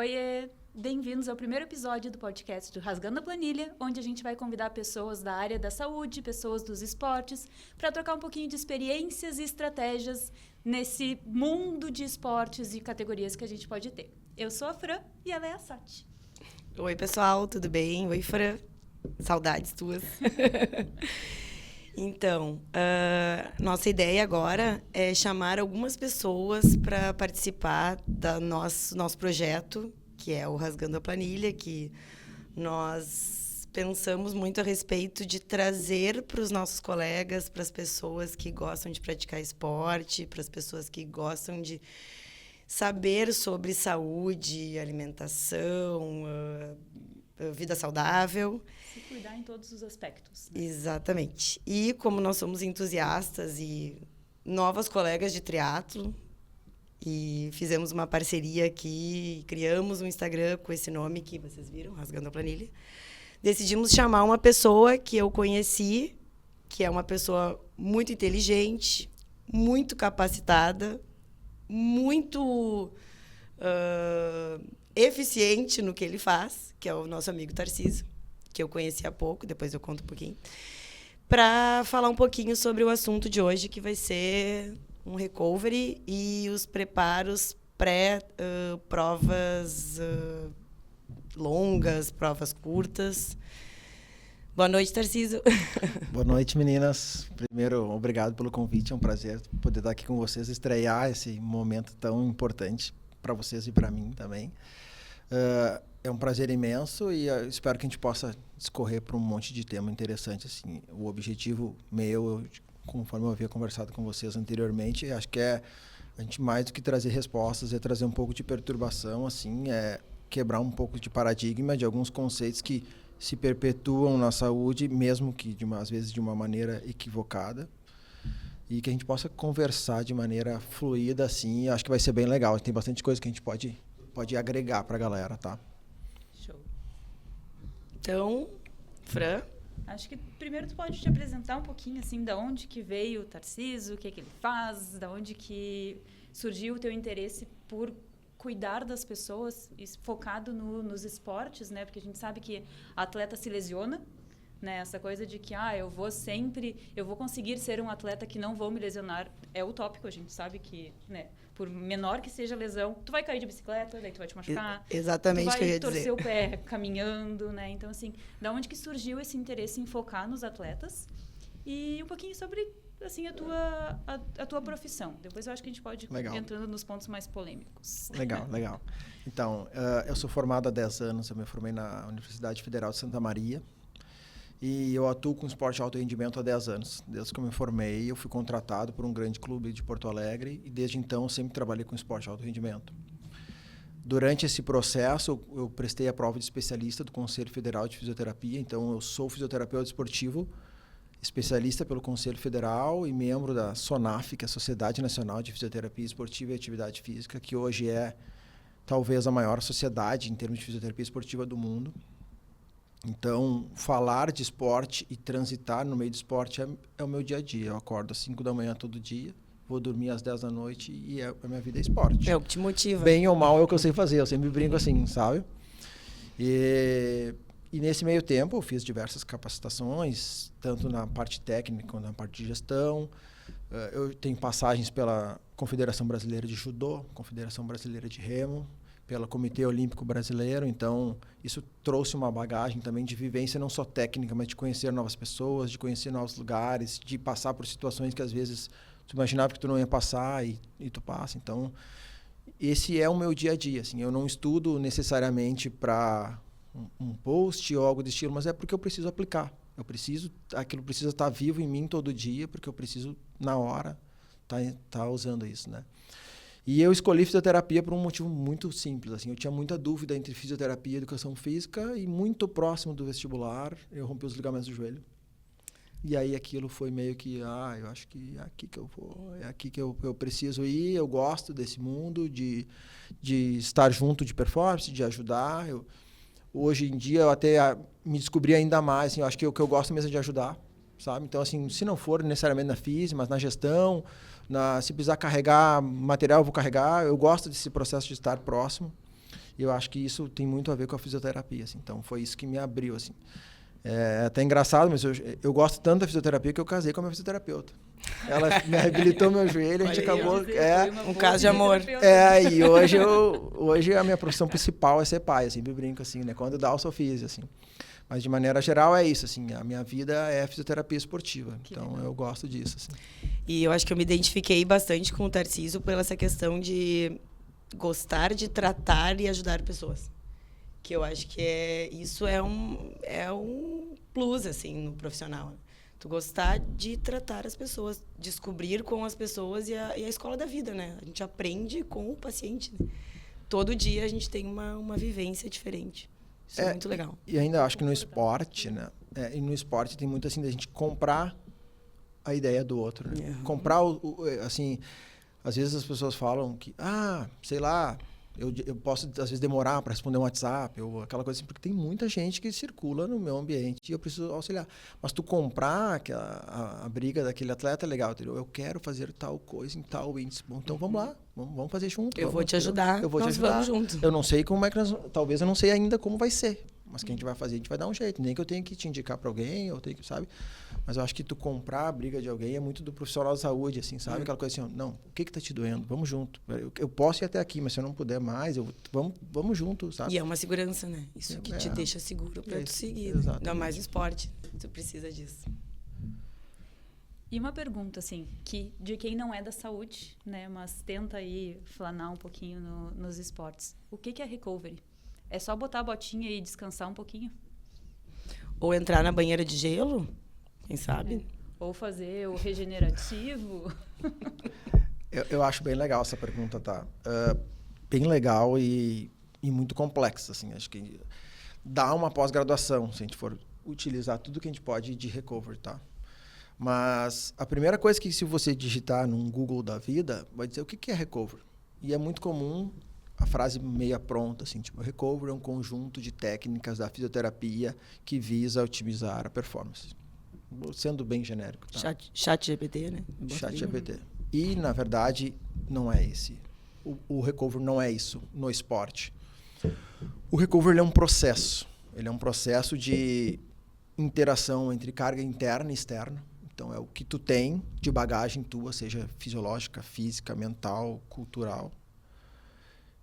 Oiê! Bem-vindos ao primeiro episódio do podcast do Rasgando a Planilha, onde a gente vai convidar pessoas da área da saúde, pessoas dos esportes, para trocar um pouquinho de experiências e estratégias nesse mundo de esportes e categorias que a gente pode ter. Eu sou a Fran e ela é a Sati. Oi, pessoal, tudo bem? Oi, Fran. Saudades tuas. Então, nossa ideia agora é chamar algumas pessoas para participar do nosso projeto, que é o Rasgando a Planilha, que nós pensamos muito a respeito de trazer para os nossos colegas, para as pessoas que gostam de praticar esporte, para as pessoas que gostam de saber sobre saúde, alimentação, vida saudável. Se cuidar em todos os aspectos. Né? Exatamente. E como nós somos entusiastas e novas colegas de triatlo, e fizemos uma parceria aqui, criamos um Instagram com esse nome que vocês viram, Rasgando a Planilha, decidimos chamar uma pessoa que eu conheci, que é uma pessoa muito inteligente, muito capacitada, muito eficiente no que ele faz, que é o nosso amigo Tarcísio, que eu conheci há pouco, depois eu conto um pouquinho, para falar um pouquinho sobre o assunto de hoje, que vai ser um recovery e os preparos pré-provas longas, provas curtas. Boa noite, Tarcísio. Boa noite, meninas. Primeiro, obrigado pelo convite. É um prazer poder estar aqui com vocês, estrear esse momento tão importante para vocês e para mim também. É um prazer imenso e espero que a gente possa discorrer por um monte de tema interessante. Assim, o objetivo meu, conforme eu havia conversado com vocês anteriormente, acho que a gente mais do que trazer respostas, é trazer um pouco de perturbação, assim, é quebrar um pouco de paradigma de alguns conceitos que se perpetuam na saúde, mesmo que às vezes de uma maneira equivocada, e que a gente possa conversar de maneira fluida, assim, acho que vai ser bem legal. Tem bastante coisa que a gente pode agregar para a galera, tá? Show. Então, Fran? Acho que primeiro tu pode te apresentar um pouquinho, assim, da onde que veio o Tarcísio, o que ele faz, da onde que surgiu o teu interesse por cuidar das pessoas, focado nos esportes, né? Porque a gente sabe que a atleta se lesiona, né? Essa coisa de que, eu vou conseguir ser um atleta que não vou me lesionar, é utópico, a gente sabe que, né? Por menor que seja a lesão, tu vai cair de bicicleta, daí tu vai te machucar. Exatamente o que eu ia dizer. Tu vai torcer o pé caminhando, né? Então, assim, da onde que surgiu esse interesse em focar nos atletas? E um pouquinho sobre, assim, a tua profissão. Depois eu acho que a gente pode ir entrando nos pontos mais polêmicos. Legal. Então, eu sou formado há 10 anos, eu me formei na Universidade Federal de Santa Maria. E eu atuo com esporte de alto rendimento há 10 anos. Desde que eu me formei, eu fui contratado por um grande clube de Porto Alegre e desde então eu sempre trabalhei com esporte de alto rendimento. Durante esse processo, eu prestei a prova de especialista do Conselho Federal de Fisioterapia, então eu sou fisioterapeuta esportivo, especialista pelo Conselho Federal e membro da SONAF, que é a Sociedade Nacional de Fisioterapia Esportiva e Atividade Física, que hoje é talvez a maior sociedade em termos de fisioterapia esportiva do mundo. Então, falar de esporte e transitar no meio do esporte é o meu dia a dia. Eu acordo às 5 da manhã todo dia, vou dormir às 10 da noite e a minha vida é esporte. É o que te motiva. Bem ou mal é o que eu sei fazer, eu sempre brinco assim, sabe? E nesse meio tempo eu fiz diversas capacitações, tanto na parte técnica quanto na parte de gestão. Eu tenho passagens pela Confederação Brasileira de Judô, Confederação Brasileira de Remo, pelo Comitê Olímpico Brasileiro, então isso trouxe uma bagagem também de vivência não só técnica, mas de conhecer novas pessoas, de conhecer novos lugares, de passar por situações que às vezes tu imaginava que tu não ia passar e tu passa. Então, esse é o meu dia a dia, assim, eu não estudo necessariamente para um post ou algo do estilo, mas é porque eu preciso aplicar. Aquilo precisa estar vivo em mim todo dia, porque eu preciso, na hora, tá usando isso, né? E eu escolhi fisioterapia por um motivo muito simples. Assim, eu tinha muita dúvida entre fisioterapia e educação física e muito próximo do vestibular, eu rompi os ligamentos do joelho. E aí aquilo foi meio que, eu acho que é aqui que eu vou, é aqui que eu preciso ir, eu gosto desse mundo, de estar junto de performance, de ajudar. Hoje em dia eu até me descobri ainda mais, assim, eu acho que o que eu gosto mesmo é de ajudar, sabe? Então, assim, se não for necessariamente na física, mas na gestão, se precisar carregar material, eu vou carregar. Eu gosto desse processo de estar próximo. E eu acho que isso tem muito a ver com a fisioterapia, assim. Então, foi isso que me abriu, assim. É até engraçado, mas eu gosto tanto da fisioterapia que eu casei com a minha fisioterapeuta. Ela me reabilitou meu joelho, a gente acabou... Um caso de amor. E hoje a minha profissão principal é ser pai, eu sempre brinco assim, né? Quando dá, eu sou físico, assim. Mas de maneira geral é isso, assim, a minha vida é fisioterapia esportiva. Então eu gosto disso, assim. E eu acho que eu me identifiquei bastante com o Tarcísio pela essa questão de gostar de tratar e ajudar pessoas. Que eu acho que isso é um plus, assim, no profissional. Tu gostar de tratar as pessoas, descobrir com as pessoas e a escola da vida, né? A gente aprende com o paciente, né? Todo dia a gente tem uma vivência diferente. Isso é muito legal. E ainda acho que no esporte, né? E no esporte tem muito assim, da gente comprar a ideia do outro, né? Comprar, assim... Às vezes as pessoas falam que, sei lá... Eu posso, às vezes, demorar para responder um WhatsApp ou aquela coisa assim, porque tem muita gente que circula no meu ambiente e eu preciso auxiliar. Mas tu comprar a briga daquele atleta é legal, entendeu? Eu quero fazer tal coisa em tal índice. Bom, então vamos lá, vamos fazer junto. Eu vou te ajudar, eu vou te ajudar. Vamos junto. Eu não sei como é que talvez eu não sei ainda como vai ser, mas que a gente vai fazer, a gente vai dar um jeito. Nem que eu tenha que te indicar para alguém, eu tenho que, sabe? Mas eu acho que tu comprar a briga de alguém é muito do profissional da saúde, assim, sabe? Aquela coisa assim, não, o que tá te doendo? Vamos junto. Eu posso ir até aqui, mas se eu não puder mais, vamos junto, sabe? E é uma segurança, né? Isso que te deixa seguro para tu seguir. Né? Ainda mais no esporte. Tu precisa disso. E uma pergunta, assim, de quem não é da saúde, né? Mas tenta aí flanar um pouquinho nos esportes. O que é recovery? É só botar a botinha e descansar um pouquinho? Ou entrar na banheira de gelo? Quem sabe? Ou fazer o regenerativo. Eu acho bem legal essa pergunta, tá? Bem legal e muito complexa, assim. Acho que dá uma pós-graduação, se a gente for utilizar tudo que a gente pode de recovery, tá? Mas a primeira coisa que, se você digitar num Google da vida, vai dizer o que é recovery. E é muito comum a frase meia pronta, assim, tipo, recovery é um conjunto de técnicas da fisioterapia que visa otimizar a performance. Sendo bem genérico. Tá? Chat GPT, né? Chat GPT. E, na verdade, não é esse. O recovery não é isso no esporte. O recovery é um processo. Ele é um processo de interação entre carga interna e externa. Então, é o que tu tem de bagagem tua, seja fisiológica, física, mental, cultural.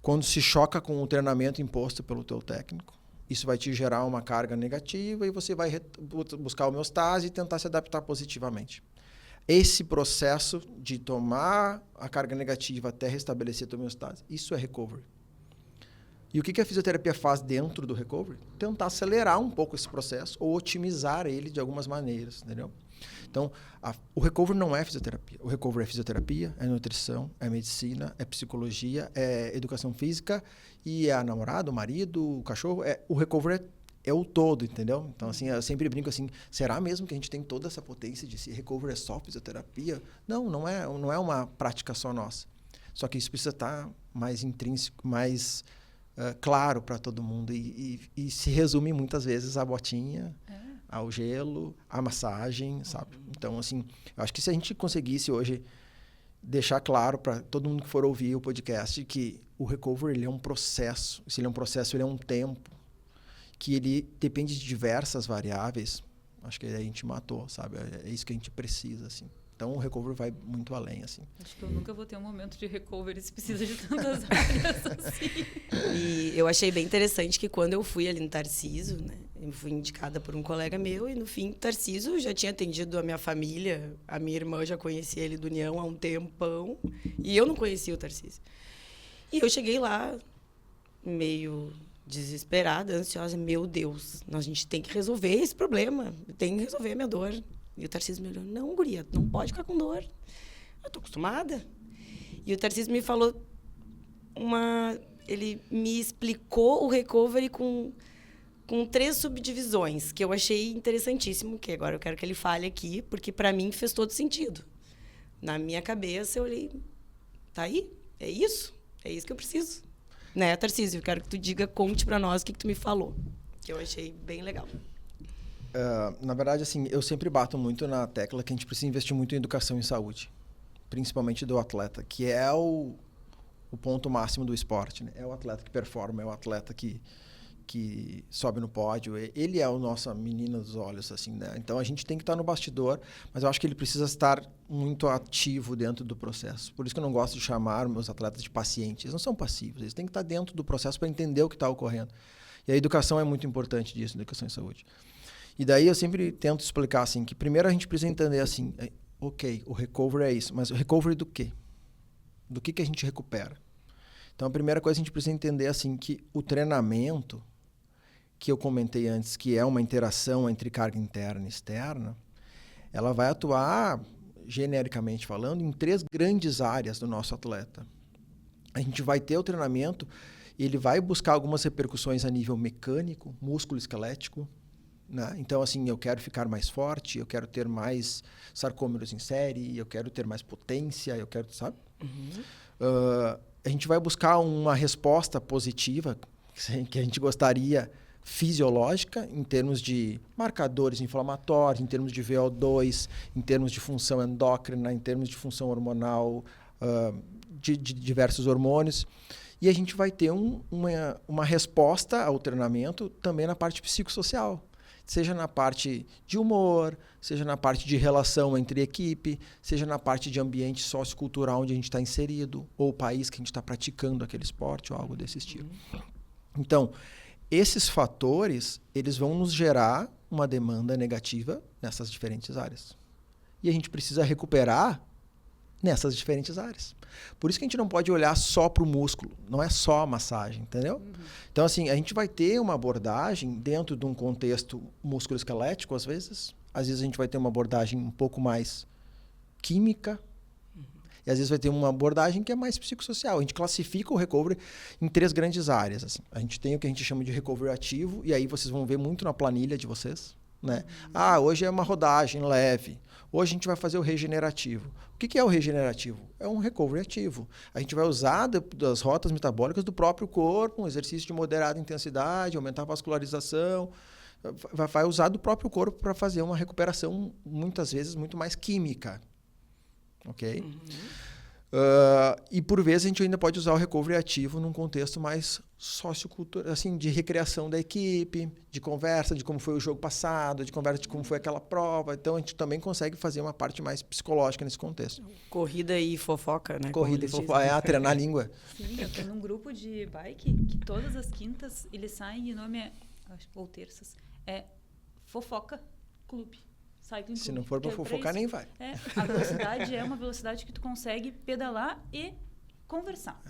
Quando se choca com o treinamento imposto pelo teu técnico, isso vai te gerar uma carga negativa e você vai buscar homeostase e tentar se adaptar positivamente. Esse processo de tomar a carga negativa até restabelecer a tua homeostase, isso é recovery. E o que a fisioterapia faz dentro do recovery? Tentar acelerar um pouco esse processo ou otimizar ele de algumas maneiras, entendeu? Então, o recovery não é fisioterapia. O recovery é fisioterapia, é nutrição, é medicina, é psicologia, é educação física e é a namorada, o marido, o cachorro. O recovery é o todo, entendeu? Então, assim, eu sempre brinco assim, será mesmo que a gente tem toda essa potência de se recovery é só fisioterapia? Não é uma prática só nossa. Só que isso precisa estar mais intrínseco, mais claro para todo mundo e se resume muitas vezes à botinha, ao gelo, à massagem, sabe? Então, assim, eu acho que se a gente conseguisse hoje deixar claro para todo mundo que for ouvir o podcast que o recovery ele é um processo, se ele é um processo, ele é um tempo, que ele depende de diversas variáveis, acho que aí a gente matou, sabe? É isso que a gente precisa, assim. Então, o recovery vai muito além, assim. Acho que eu nunca vou ter um momento de recovery se precisa de tantas áreas assim. E eu achei bem interessante que quando eu fui ali no Tarcísio, né? Eu fui indicada por um colega meu e, no fim, Tarcísio já tinha atendido a minha família. A minha irmã já conhecia ele do União há um tempão. E eu não conhecia o Tarcísio. E eu cheguei lá meio desesperada, ansiosa. Meu Deus, a gente tem que resolver esse problema. Tem que resolver a minha dor. E o Tarcísio me olhou, não, guria, não pode ficar com dor. Eu tô acostumada. E o Tarcísio me falou ele me explicou o recovery com 3 subdivisões, que eu achei interessantíssimo, que agora eu quero que ele fale aqui, porque para mim fez todo sentido. Na minha cabeça, eu olhei, tá aí? É isso que eu preciso. Né, Tarcísio? Eu quero que tu conte para nós o que tu me falou, que eu achei bem legal. Na verdade, assim, eu sempre bato muito na tecla que a gente precisa investir muito em educação e saúde, principalmente do atleta, que é o o ponto máximo do esporte, né? É o atleta que performa, é o atleta que sobe no pódio. Ele é o nosso menino dos olhos, assim, né? Então, a gente tem que estar no bastidor, mas eu acho que ele precisa estar muito ativo dentro do processo. Por isso que eu não gosto de chamar meus atletas de pacientes. Eles não são passivos, eles têm que estar dentro do processo para entender o que está ocorrendo. E a educação é muito importante disso, a educação em saúde. E daí eu sempre tento explicar assim, que primeiro a gente precisa entender assim, ok, o recovery é isso, mas o recovery do quê? Do que a gente recupera? Então, a primeira coisa a gente precisa entender assim, que o treinamento, que eu comentei antes, que é uma interação entre carga interna e externa, ela vai atuar, genericamente falando, em 3 grandes áreas do nosso atleta. A gente vai ter o treinamento, ele vai buscar algumas repercussões a nível mecânico, músculo-esquelético, né? Então, assim, eu quero ficar mais forte, eu quero ter mais sarcômeros em série, eu quero ter mais potência, eu quero, sabe? A gente vai buscar uma resposta positiva, que a gente gostaria, fisiológica, em termos de marcadores inflamatórios, em termos de VO2, em termos de função endócrina, em termos de função hormonal, de diversos hormônios. E a gente vai ter uma resposta ao treinamento também na parte psicossocial. Seja na parte de humor, seja na parte de relação entre equipe, seja na parte de ambiente sociocultural onde a gente está inserido, ou o país que a gente está praticando aquele esporte, ou algo desse estilo. Então, esses fatores, eles vão nos gerar uma demanda negativa nessas diferentes áreas. E a gente precisa recuperar nessas diferentes áreas. Por isso que a gente não pode olhar só para o músculo, não é só a massagem, entendeu? Então, assim, a gente vai ter uma abordagem dentro de um contexto músculo-esquelético, às vezes a gente vai ter uma abordagem um pouco mais química, e às vezes vai ter uma abordagem que é mais psicossocial. A gente classifica o recovery em 3 grandes áreas. Assim. A gente tem o que a gente chama de recovery ativo, e aí vocês vão ver muito na planilha de vocês, né? Hoje é uma rodagem leve. Hoje a gente vai fazer o regenerativo. O que é o regenerativo? É um recovery ativo. A gente vai usar das rotas metabólicas do próprio corpo, um exercício de moderada intensidade, aumentar a vascularização. Vai usar do próprio corpo para fazer uma recuperação, muitas vezes, muito mais química. Ok? E por vezes a gente ainda pode usar o recovery ativo num contexto mais sociocultural, assim, de recreação da equipe, de conversa de como foi o jogo passado, de conversa de como foi aquela prova. Então a gente também consegue fazer uma parte mais psicológica nesse contexto. Corrida e fofoca, né? Corrida e fofoca, treinar a língua. Sim, eu tô num grupo de bike que todas as quintas eles saem e o nome é, ou terças, é Fofoca Clube. Se não for para fofocar, nem vai. A velocidade é uma velocidade que tu consegue pedalar e conversar.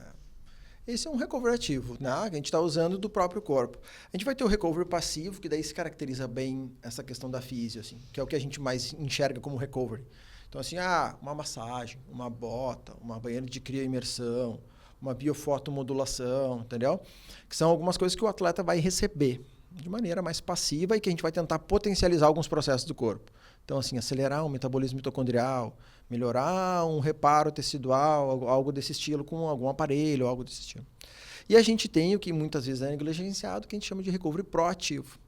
Esse é um recovery ativo, né? Que a gente está usando do próprio corpo. A gente vai ter o recovery passivo, que daí se caracteriza bem essa questão da físio, assim, que é o que a gente mais enxerga como recovery. Então, assim, uma massagem, uma bota, uma banheira de crioimersão, uma biofotomodulação, entendeu? Que são algumas coisas que o atleta vai receber de maneira mais passiva e que a gente vai tentar potencializar alguns processos do corpo. Então, assim, acelerar um metabolismo mitocondrial, melhorar um reparo tecidual, algo desse estilo, com algum aparelho, algo desse estilo. E a gente tem o que muitas vezes é negligenciado, que a gente chama de recovery proativo.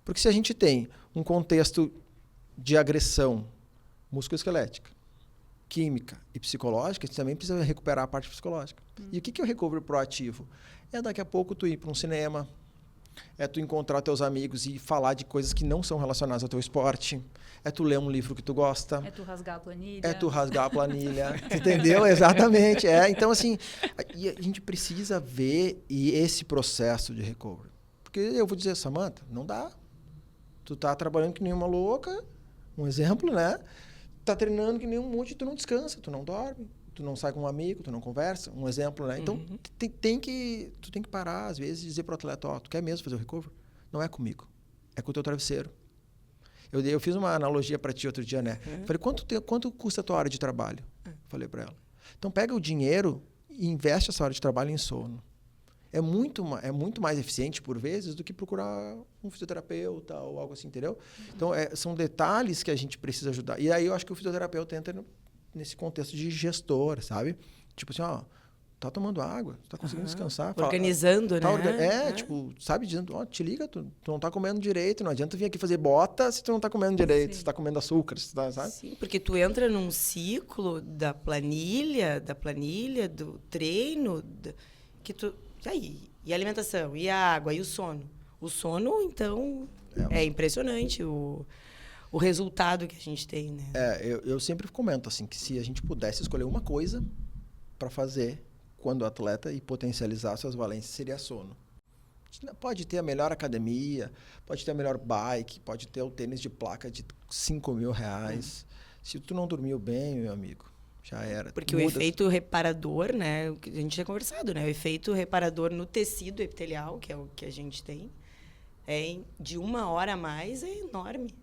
Porque se a gente tem um contexto de agressão musculoesquelética, química e psicológica, a gente também precisa recuperar a parte psicológica. E o que é o recovery proativo? É daqui a pouco tu ir para um cinema, é tu encontrar teus amigos e falar de coisas que não são relacionadas ao teu esporte. É tu ler um livro que tu gosta. É tu rasgar a planilha. É tu rasgar a planilha. Entendeu? Exatamente. Então, assim, a gente precisa ver esse processo de recovery. Porque eu vou dizer, Samantha, não dá. Tu tá trabalhando que nem uma louca, um exemplo, né? Tá treinando que nem um monte, tu não descansa, tu não dorme. Tu não sai com um amigo, tu não conversa, um exemplo, né? Então, tu tem que parar, às vezes, e dizer pro atleta, tu quer mesmo fazer o recovery? Não é comigo, é com o teu travesseiro. Eu fiz uma analogia para ti outro dia, né? Falei, quanto custa a tua hora de trabalho? Falei para ela. Então, pega o dinheiro e investe essa hora de trabalho em sono. É muito mais eficiente, por vezes, do que procurar um fisioterapeuta ou algo assim, entendeu? Então, são detalhes que a gente precisa ajudar. E aí, eu acho que o fisioterapeuta entra nesse contexto de gestor, sabe? Tipo assim, tá tomando água, tu tá conseguindo descansar. Organizando, né? Tipo, sabe, dizendo, ó, te liga, tu não tá comendo direito, não adianta vir aqui fazer bota se tu não tá comendo direito, se tá comendo açúcar, sabe? Sim, porque tu entra num ciclo da planilha, do treino, que tu... E a alimentação, e a água, e o sono. O sono, então, é impressionante o resultado que a gente tem, né? Eu sempre comento, assim, que se a gente pudesse escolher uma coisa para fazer quando atleta e potencializar suas valências, seria sono. Pode ter a melhor academia, pode ter a melhor bike, pode ter o tênis de placa de R$5.000. Se tu não dormiu bem, meu amigo, já era. Porque o efeito reparador, né? O que a gente tinha conversado, né? O efeito reparador no tecido epitelial, que é o que a gente tem, de 1 hora a mais, é enorme.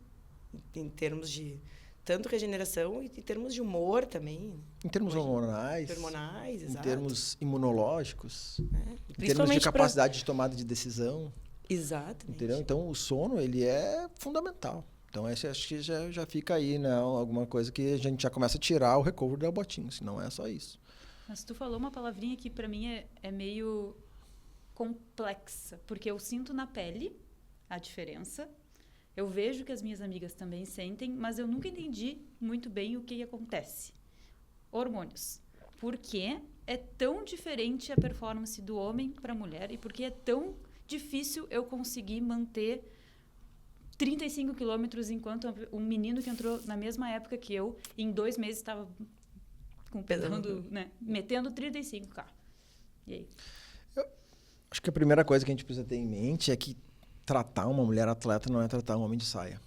Em termos de tanto regeneração e em termos de humor também. Em termos hormonais, exato. Em termos imunológicos, em termos Principalmente de capacidade de tomada de decisão. Exatamente. Entendeu? Então, o sono, ele é fundamental. Então, acho que já fica aí, né? Alguma coisa que a gente já começa a tirar o recovery da botinha, se não é só isso. Mas tu falou uma palavrinha que para mim é meio complexa, porque eu sinto na pele a diferença. Eu vejo que as minhas amigas também sentem, mas eu nunca entendi muito bem o que acontece. Hormônios. Por que é tão diferente a performance do homem para a mulher e por que é tão difícil eu conseguir manter 35 quilômetros enquanto um menino que entrou na mesma época que eu, em 2 meses estava metendo 35K. E aí? Acho que a primeira coisa que a gente precisa ter em mente é que tratar uma mulher atleta não é tratar um homem de saia.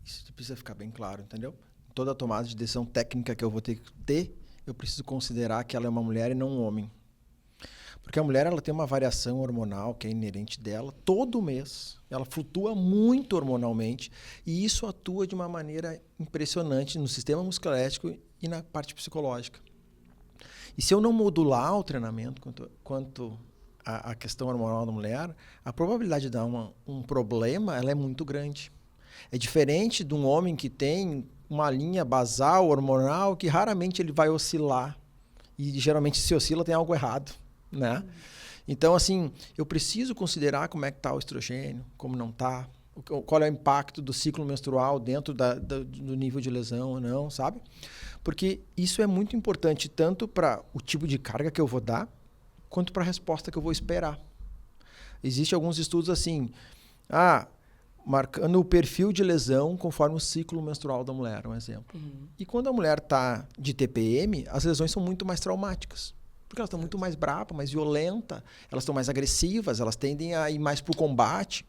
Isso precisa ficar bem claro, entendeu? Toda tomada de decisão técnica que eu vou ter que ter, eu preciso considerar que ela é uma mulher e não um homem. Porque a mulher ela tem uma variação hormonal que é inerente dela todo mês. Ela flutua muito hormonalmente e isso atua de uma maneira impressionante no sistema musculoesquelético e na parte psicológica. E se eu não modular o treinamento quanto a questão hormonal da mulher, a probabilidade de dar um problema ela é muito grande. É diferente de um homem que tem uma linha basal hormonal que raramente ele vai oscilar. E geralmente se oscila tem algo errado, né? Então, assim, eu preciso considerar como é que está o estrogênio, como não está, qual é o impacto do ciclo menstrual dentro do nível de lesão ou não, sabe? Porque isso é muito importante tanto para o tipo de carga que eu vou dar, quanto para a resposta que eu vou esperar. Existem alguns estudos assim, marcando o perfil de lesão conforme o ciclo menstrual da mulher, um exemplo. E quando a mulher está de TPM, as lesões são muito mais traumáticas. Porque elas estão muito mais bravas, mais violentas, elas estão mais agressivas, elas tendem a ir mais para o combate.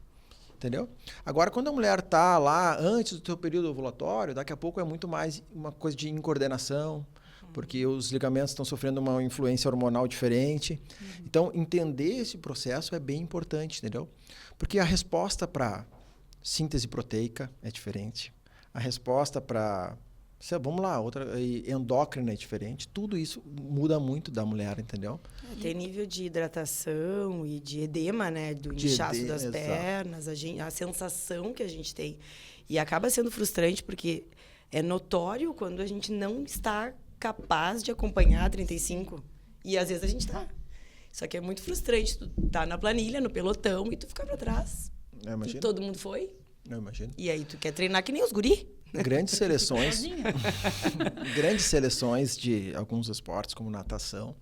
Entendeu? Agora, quando a mulher está lá antes do seu período ovulatório, daqui a pouco é muito mais uma coisa de incoordenação, porque os ligamentos estão sofrendo uma influência hormonal diferente. Então, entender esse processo é bem importante, entendeu? Porque a resposta para síntese proteica é diferente. A resposta para, vamos lá, endócrina é diferente. Tudo isso muda muito da mulher, entendeu? Tem nível de hidratação e de edema, né? Do inchaço das pernas, a sensação que a gente tem. E acaba sendo frustrante porque é notório quando a gente não está capaz de acompanhar 35. E às vezes a gente tá. Só que é muito frustrante. Tu tá na planilha, no pelotão, e tu ficar pra trás. Eu imagino. E todo mundo foi. Eu imagino. E aí tu quer treinar que nem os guri. Grandes seleções de alguns esportes, como natação,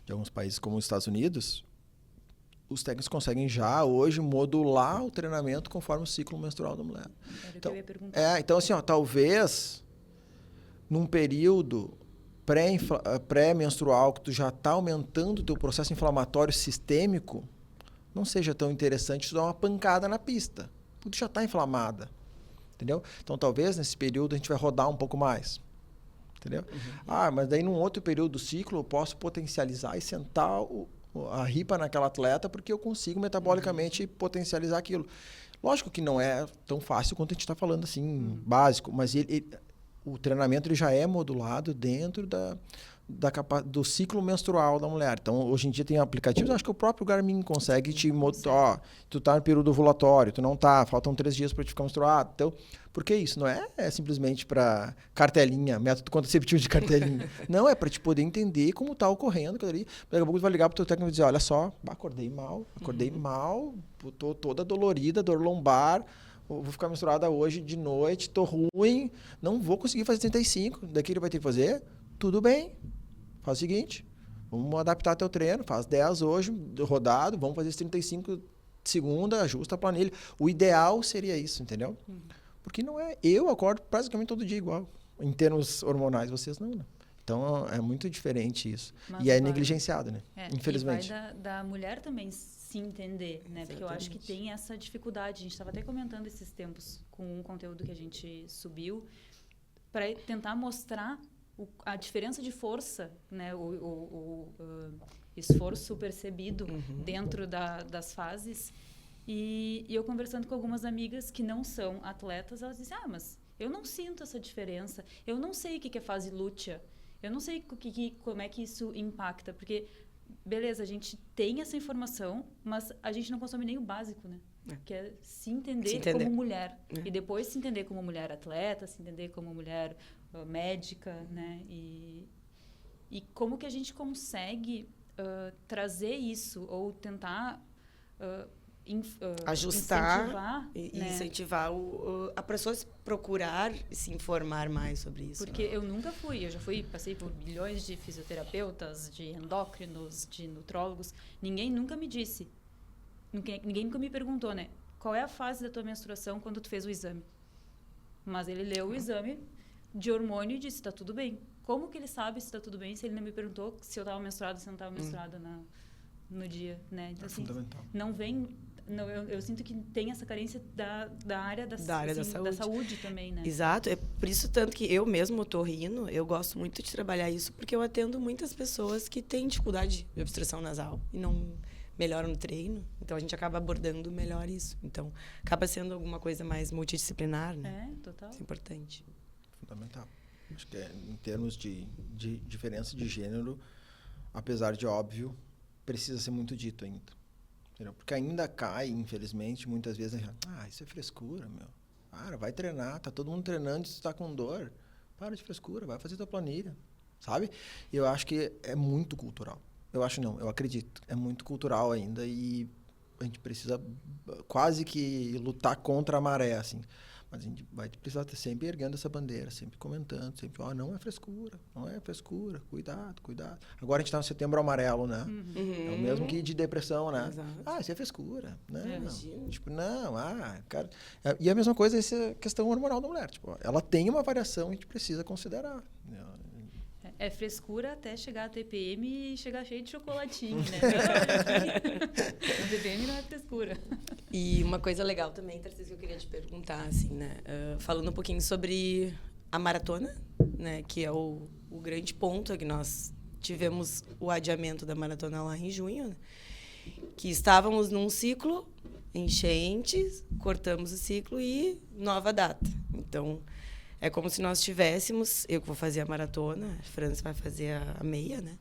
de alguns países como os Estados Unidos, os técnicos conseguem já hoje modular o treinamento conforme o ciclo menstrual da mulher. Era o que eu ia perguntar. Então assim, talvez num período pré-menstrual que tu já está aumentando o teu processo inflamatório sistêmico, não seja tão interessante tu dar uma pancada na pista, porque tu já está inflamada, entendeu? Então, talvez nesse período a gente vai rodar um pouco mais, entendeu? Mas daí num outro período do ciclo eu posso potencializar e sentar a ripa naquela atleta porque eu consigo metabolicamente potencializar aquilo. Lógico que não é tão fácil quanto a gente está falando assim, básico, mas o treinamento ele já é modulado dentro do ciclo menstrual da mulher. Então, hoje em dia tem aplicativos, acho que o próprio Garmin consegue te mostrar, ó, tu tá no período ovulatório, tu não tá, faltam 3 dias para te ficar menstruado. Então, por que isso? Não é simplesmente para cartelinha, método contraceptivo de cartelinha. Não, é para te poder entender como tá ocorrendo aquilo ali. Daqui a pouco tu vai ligar pro teu técnico e dizer, olha só, acordei mal, tô toda dolorida, dor lombar, vou ficar menstruada hoje de noite, tô ruim, não vou conseguir fazer 35. Daqui ele vai ter que fazer, tudo bem. Faz o seguinte, vamos adaptar teu treino, faz 10 hoje, rodado, vamos fazer 35 de segunda, ajusta a planilha. O ideal seria isso, entendeu? Porque não é... Eu acordo praticamente todo dia igual, em termos hormonais, vocês não, né? Então, é muito diferente isso. Mas e é negligenciado, né? Infelizmente. E vai da mulher também se entender, né? Porque eu acho que tem essa dificuldade. A gente estava até comentando esses tempos com um conteúdo que a gente subiu para tentar mostrar a diferença de força, né? O esforço percebido dentro das fases. E eu conversando com algumas amigas que não são atletas, elas dizem, mas eu não sinto essa diferença, eu não sei o que é fase lútea, eu não sei como é que isso impacta, porque, beleza, a gente tem essa informação, mas a gente não consome nem o básico, né? Que é se entender como mulher. E depois se entender como mulher atleta, se entender como mulher médica, né? E como que a gente consegue trazer isso ou tentar ajustar e incentivar a pessoa a procurar se informar mais sobre isso. Porque eu nunca passei por milhões de fisioterapeutas, de endócrinos, de nutrólogos, ninguém nunca me disse, ninguém nunca me perguntou, né? Qual é a fase da tua menstruação quando tu fez o exame? Mas ele leu o exame de hormônio e disse, tá tudo bem. Como que ele sabe se tá tudo bem se ele não me perguntou se eu estava menstruada ou se eu não estava menstruada no dia, né? Então, assim, fundamental. Não vem... Não, eu sinto que tem essa carência da área da saúde também, né? Exato. É por isso tanto que eu mesmo, otorrino, eu gosto muito de trabalhar isso, porque eu atendo muitas pessoas que têm dificuldade de obstrução nasal e não melhoram no treino. Então, a gente acaba abordando melhor isso. Então, acaba sendo alguma coisa mais multidisciplinar, né? Total. Isso é importante. Fundamental. Acho que em termos de diferença de gênero, apesar de óbvio, precisa ser muito dito ainda. Entendeu? Porque ainda cai, infelizmente, muitas vezes, isso é frescura, meu. Para, vai treinar, tá todo mundo treinando, se tu tá com dor, para de frescura, vai fazer tua planilha, sabe? E eu acho que é muito cultural. Eu acredito, é muito cultural ainda e a gente precisa quase que lutar contra a maré, assim. Mas a gente vai precisar estar sempre erguendo essa bandeira, sempre comentando, sempre, não é frescura, cuidado. Agora a gente está no setembro amarelo, né? É o mesmo que de depressão, né? Exato. Isso é frescura. Cara... E a mesma coisa essa questão hormonal da mulher. Tipo, ela tem uma variação e a gente precisa considerar. É frescura até chegar a TPM e chegar cheio de chocolatinho, né? A TPM não é frescura. E uma coisa legal também, Tarcísio, que eu queria te perguntar, assim, né? Falando um pouquinho sobre a maratona, né? Que é o grande ponto, é que nós tivemos o adiamento da maratona lá em junho, né? Que estávamos num ciclo, enchentes, cortamos o ciclo e nova data. Então... É como se nós tivéssemos, eu que vou fazer a maratona, a França vai fazer a meia, né?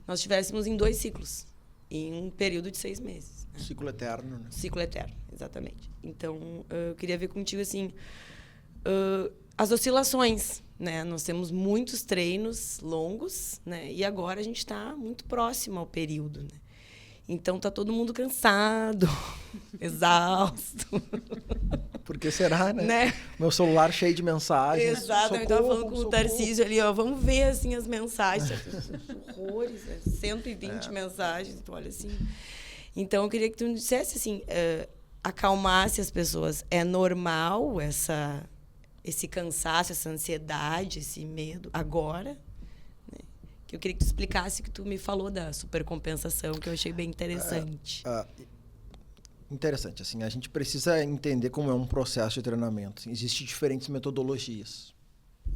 Nós estivéssemos em 2 ciclos, em um período de 6 meses. Né? Ciclo eterno, né? Ciclo eterno, exatamente. Então, eu queria ver contigo, assim, as oscilações, né? Nós temos muitos treinos longos, né? E agora a gente está muito próximo ao período, né? Então, está todo mundo cansado, exausto. Por que será, né? Meu celular cheio de mensagens. Exato, eu estava falando com o Tarcísio ali, vamos ver, assim, as mensagens. Horrores, 120 mensagens, tu olha assim. Então, eu queria que tu me dissesse, assim, acalmasse as pessoas. É normal esse cansaço, essa ansiedade, esse medo agora? Eu queria que tu explicasse que tu me falou da supercompensação, que eu achei bem interessante. Interessante. Assim, a gente precisa entender como é um processo de treinamento. Existem diferentes metodologias.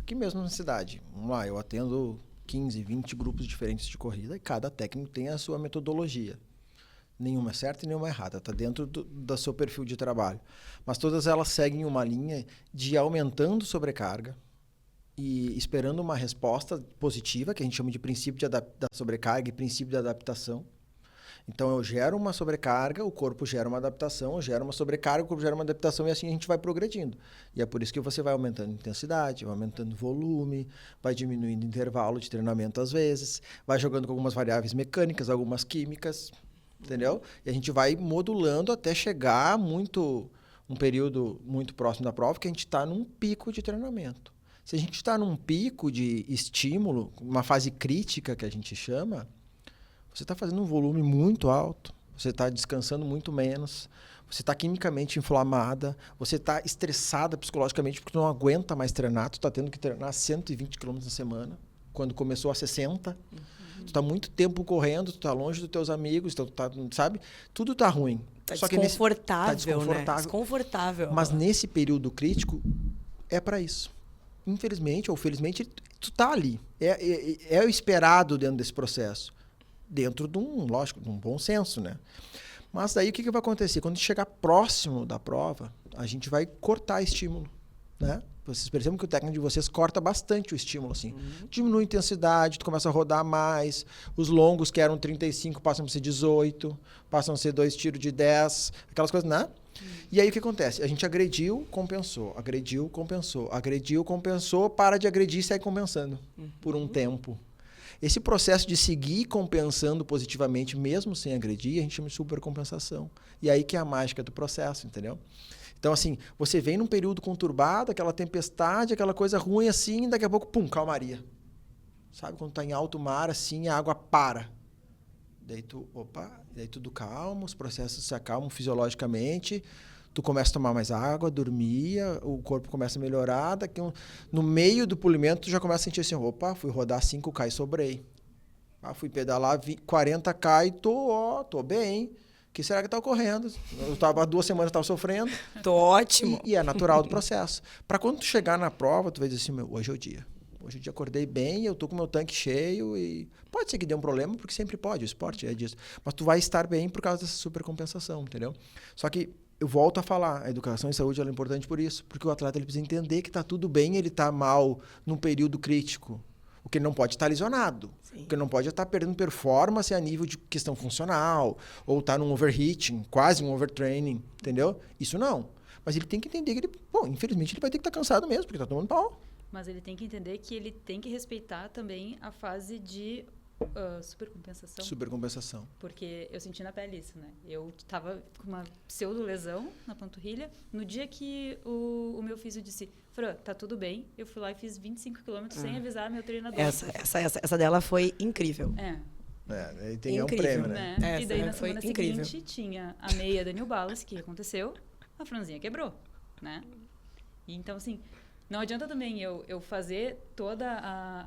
Aqui mesmo na cidade, vamos lá, eu atendo 15, 20 grupos diferentes de corrida e cada técnico tem a sua metodologia. Nenhuma é certa e nenhuma é errada. Está dentro do seu perfil de trabalho. Mas todas elas seguem uma linha de aumentando sobrecarga, e esperando uma resposta positiva, que a gente chama de princípio da sobrecarga e princípio de adaptação. Então, eu gero uma sobrecarga, o corpo gera uma adaptação, eu gero uma sobrecarga, o corpo gera uma adaptação e assim a gente vai progredindo. E é por isso que você vai aumentando intensidade, vai aumentando volume, vai diminuindo intervalo de treinamento às vezes, vai jogando com algumas variáveis mecânicas, algumas químicas, entendeu? E a gente vai modulando até chegar um período muito próximo da prova, que a gente está num pico de treinamento. Se a gente está num pico de estímulo, uma fase crítica que a gente chama, você está fazendo um volume muito alto, você está descansando muito menos, você está quimicamente inflamada, você está estressada psicologicamente porque tu não aguenta mais treinar, tu está tendo que treinar 120 km na semana, quando começou a 60. Tu está muito tempo correndo, tu está longe dos teus amigos, tu tá, sabe? Tudo está ruim. Só que desconfortável, né? Desconfortável. Mas nesse período crítico, é para isso. Infelizmente ou felizmente, tu está ali. É o esperado dentro desse processo. Dentro de lógico, de um bom senso, né? Mas daí o que vai acontecer? Quando chegar próximo da prova, a gente vai cortar estímulo, né? Vocês percebem que o técnico de vocês corta bastante o estímulo, assim. Diminui a intensidade, tu começa a rodar mais, os longos que eram 35 passam a ser 18, passam a ser 2 tiros de 10, aquelas coisas, né? E aí o que acontece? A gente agrediu, compensou, agrediu, compensou, agrediu, compensou, para de agredir e segue compensando por um tempo. Esse processo de seguir compensando positivamente, mesmo sem agredir, a gente chama de supercompensação. E aí que é a mágica do processo, entendeu? Então, assim, você vem num período conturbado, aquela tempestade, aquela coisa ruim assim, daqui a pouco, pum, calmaria. Sabe, quando tá em alto mar, assim, a água para. Daí tudo calma, os processos se acalmam fisiologicamente, tu começa a tomar mais água, dormir, o corpo começa a melhorar, no meio do polimento tu já começa a sentir assim, fui rodar 5K e sobrei. Fui pedalar 40K e tô bem. O que será que tá ocorrendo? Eu tava 2 semanas, tava sofrendo. Tô ótimo. E é natural do processo. Para quando tu chegar na prova, tu vai dizer assim, hoje é o dia. Hoje é o dia, acordei bem, eu tô com meu tanque cheio e pode ser que dê um problema, porque sempre pode, o esporte é disso. Mas tu vai estar bem por causa dessa supercompensação, entendeu? Só que eu volto a falar, a educação em saúde ela é importante por isso, porque o atleta ele precisa entender que está tudo bem, ele está mal num período crítico. O que ele não pode estar lesionado, o que ele não pode estar perdendo performance a nível de questão funcional, ou estar num overheating, quase um overtraining, entendeu? Isso não. Mas ele tem que entender que infelizmente ele vai ter que estar cansado mesmo, porque está tomando pau. Mas ele tem que entender que ele tem que respeitar também a fase de supercompensação. Supercompensação. Porque eu senti na pele isso, né? Eu tava com uma pseudo-lesão na panturrilha. No dia que o meu físio disse, Fran, tá tudo bem, eu fui lá e fiz 25 km sem avisar meu treinador. Essa dela foi incrível. Aí tem um prêmio, né? E daí na semana seguinte tinha a meia da New Balance, que aconteceu, a franzinha quebrou, né? E então, assim, não adianta também eu fazer toda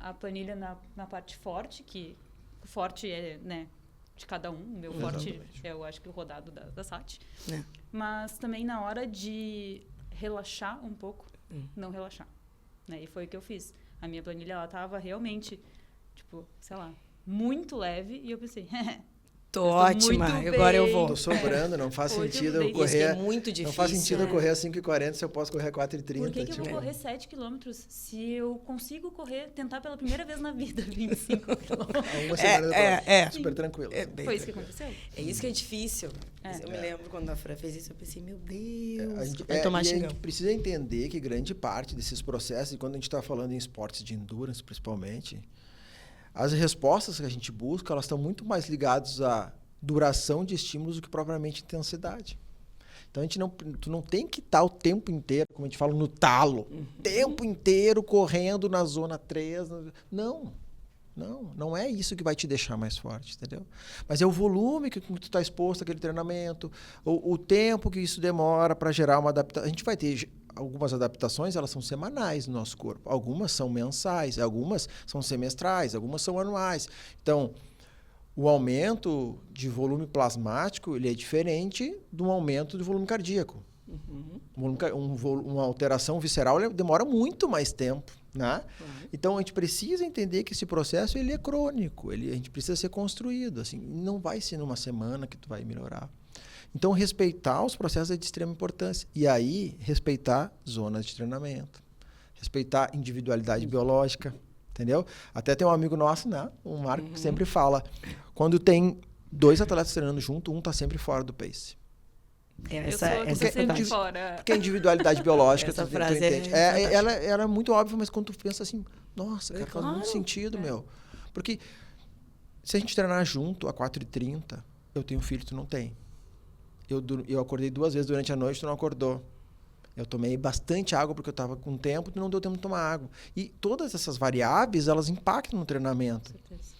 a planilha na parte forte, que o forte é, né, de cada um. O meu forte é, eu acho que o rodado da SAT. Mas também na hora de relaxar um pouco, não relaxar. Né? E foi o que eu fiz. A minha planilha, ela tava realmente, tipo, sei lá, muito leve. E eu pensei, tô ótima, agora eu vou. Tô sobrando, não faz sentido eu correr. É muito difícil. Não faz sentido eu correr a 5h40 se eu posso correr a 4h30. Por que eu vou correr 7 km se eu consigo tentar pela primeira vez na vida 25 km? Uma semana depois. Super tranquilo. Foi isso que aconteceu? É isso que é difícil. Eu me lembro quando a Fran fez isso, eu pensei, meu Deus, vai tomar xingão. A gente precisa entender que grande parte desses processos, e quando a gente está falando em esportes de endurance, principalmente, as respostas que a gente busca, elas estão muito mais ligadas à duração de estímulos do que propriamente intensidade. Então, tu não tem que estar o tempo inteiro, como a gente fala, no talo. Tempo inteiro correndo na zona 3. Não é isso que vai te deixar mais forte, entendeu? Mas é o volume que tu está exposto àquele treinamento, o tempo que isso demora para gerar uma adaptação. A gente vai ter algumas adaptações, elas são semanais no nosso corpo. Algumas são mensais, algumas são semestrais, algumas são anuais. Então, o aumento de volume plasmático ele é diferente do aumento de volume cardíaco. Uma alteração visceral demora muito mais tempo, né? Então, a gente precisa entender que esse processo ele é crônico, a gente precisa ser construído. Assim, não vai ser numa semana que tu vai melhorar. Então, respeitar os processos é de extrema importância. E aí, respeitar zonas de treinamento. respeitar a individualidade biológica, entendeu? Até tem um amigo nosso, né? O Marco, que sempre fala, quando tem 2 atletas treinando junto, um tá sempre fora do pace. Essa eu é sou sempre fantástica. fora. Porque a individualidade biológica, Essa tu frase entende. Ela é muito óbvia, mas quando tu pensa assim, nossa, cara, faz muito sentido, meu. Porque se a gente treinar junto a 4h30, eu tenho um filho, tu não tem. Eu acordei 2 vezes durante a noite, tu não acordou. Eu tomei bastante água porque eu estava com tempo, tu não deu tempo de tomar água. E todas essas variáveis, elas impactam no treinamento. Com certeza.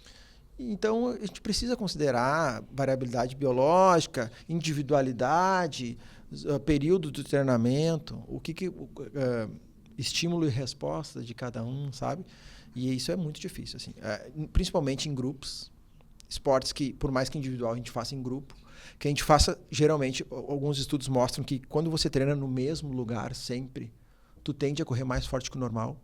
Então, a gente precisa considerar variabilidade biológica, individualidade, período do treinamento, estímulo e resposta de cada um, sabe? E isso é muito difícil, assim. Principalmente em grupos, esportes que, por mais que individual, a gente faça em grupo, que a gente faça, geralmente, alguns estudos mostram que quando você treina no mesmo lugar sempre, tu tende a correr mais forte que o normal.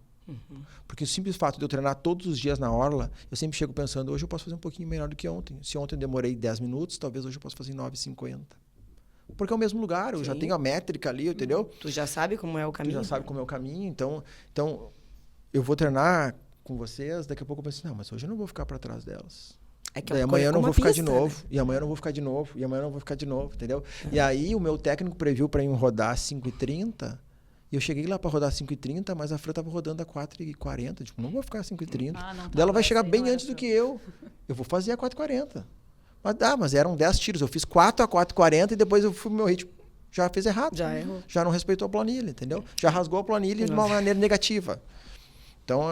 Porque o simples fato de eu treinar todos os dias na orla, eu sempre chego pensando, hoje eu posso fazer um pouquinho melhor do que ontem. Se ontem eu demorei 10 minutos, talvez hoje eu possa fazer em 9h50. Porque é o mesmo lugar, eu já tenho a métrica ali, entendeu? Tu já sabe como é o caminho. Tu já sabe como é o caminho, então eu vou treinar com vocês, daqui a pouco eu penso, não, mas hoje eu não vou ficar para trás delas. É Daí amanhã eu não vou ficar de pista, novo, né? e amanhã eu não vou ficar de novo, e amanhã eu não vou ficar de novo, entendeu? E aí o meu técnico previu para eu rodar 5h30, e eu cheguei lá para rodar 5h30, mas a Fran tava rodando a 4h40, tipo, não vou ficar 5h30. Daí ela vai chegar bem antes do que eu. Eu vou fazer a 4h40. Mas eram 10 tiros, eu fiz 4 a 4h40 e depois eu fui pro meu ritmo. Já fez errado. Já errou. Já não respeitou a planilha, entendeu? Já rasgou a planilha de uma maneira negativa. Então,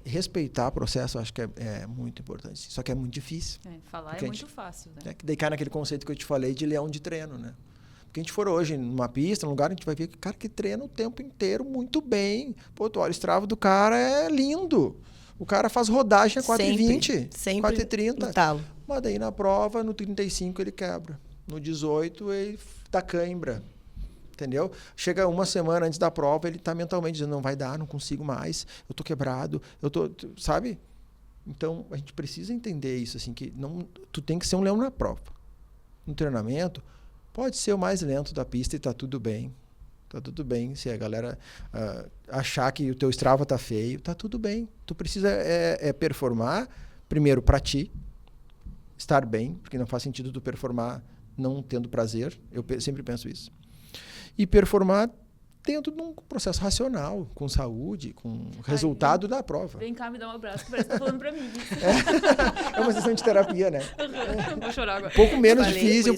respeitar o processo, eu acho que é muito importante. Só que é muito difícil. Falar Porque é muito fácil, né? Que daí cai naquele conceito que eu te falei de leão de treino, né? Porque a gente for hoje numa pista, num lugar, a gente vai ver que cara que treina o tempo inteiro muito bem. Pô, tu olha o Strava do cara, é lindo. O cara faz rodagem a 4h20, 4h30. Talo. Mas daí na prova, no 35 ele quebra. No 18 ele dá cãibra. Entendeu? Chega uma semana antes da prova, ele tá mentalmente dizendo, não vai dar, não consigo mais, eu tô quebrado, sabe? Então, a gente precisa entender isso, assim, que tu tem que ser um leão na prova. No treinamento, pode ser o mais lento da pista e tá tudo bem. Tá tudo bem. Se a galera achar que o teu Strava tá feio, tá tudo bem. Tu precisa performar, primeiro, para ti, estar bem, porque não faz sentido tu performar não tendo prazer. Eu sempre penso isso. E performar dentro de um processo racional, com saúde, com resultado da prova. Vem cá, me dá um abraço, que parece que tá falando pra mim. É uma sessão de terapia, né? Vou chorar agora. Um pouco menos difícil, um